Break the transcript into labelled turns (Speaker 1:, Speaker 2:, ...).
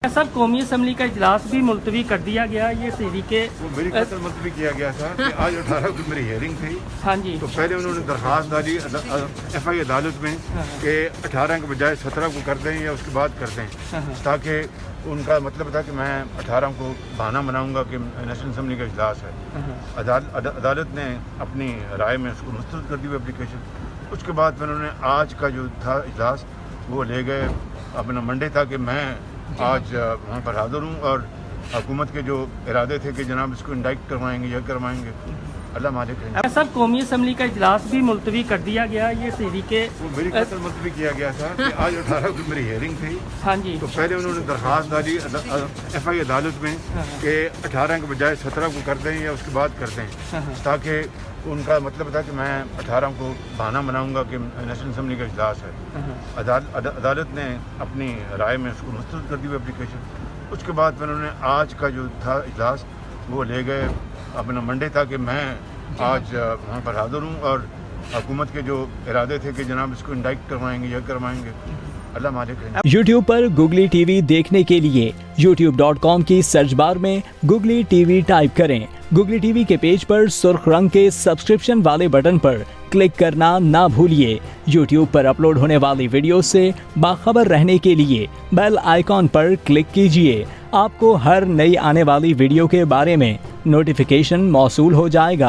Speaker 1: Sir कौमी assembly का इजलास भी मुलतवी कर दिया गया। ये तहरीके
Speaker 2: वो मेरी कत्ल मुलतवी किया गया था कि आज 18 को मेरी हियरिंग थी।
Speaker 1: हाँ जी,
Speaker 2: तो पहले उन्होंने दरख्वास्त डाली FI अदालत में कि 18 के बजाय 17 को कर दें या उसके बाद कर दें, ताकि उनका मतलब था कि मैं 18 को बहाना बनाऊंगा कि नेशनल असम्बली का इजलास है। अदालत ने अपनी राय में उसको मुस्तरद कर दी वो एप्लीकेशन। उसके बाद फिर उन्होंने आज का जो था इजलास वो ले गए, अपना मंडे था कि मैं आज वहाँ पर हाजिर हूँ और हुकूमत के जो इरादे थे कि जनाब इसको इंडाइक्ट करवाएंगे या करवाएंगे, अल्लाह मालिक है।
Speaker 1: सर कौमी असम्बली का इजलास भी मुलतवी कर दिया गया। ये तहरीके
Speaker 2: वो मेरी कत्ल मुलतवी किया गया था कि आज 18 को मेरी हियरिंग थी।
Speaker 1: हाँ जी,
Speaker 2: तो पहले उन्होंने दरख्वास्त डाली FI अदालत में कि 18 के बजाय 17 को कर दें या उसके बाद कर दें, ताकि उनका मतलब था कि मैं 18 को बहाना बनाऊंगा कि नेशनल असम्बली का इजलास है। अदालत ने अपनी राय में उसको मुस्तरद कर दी वो एप्लीकेशन। उसके बाद फिर उन्होंने आज का जो था इजलास वो ले गए, अपना मंडे था कि मैं आज वहाँ पर हाजिर हूँ और हुकूमत के जो इरादे थे कि जनाब इसको इंडाइक्ट करवाएंगे या करवाएंगे, अल्लाह मालिक है।
Speaker 3: YouTube पर गुगली टीवी देखने के लिए youtube.com की सर्च बार में गुगली टीवी टाइप करें। गुगली टीवी के पेज पर सुर्ख रंग के सब्सक्रिप्शन वाले बटन पर क्लिक करना ना भूलिए। YouTube पर अपलोड होने वाली वीडियो से बाखबर रहने के लिए बेल आइकॉन पर क्लिक कीजिए। आपको हर नई आने वाली वीडियो के बारे में नोटिफिकेशन मौसूल हो जाएगा।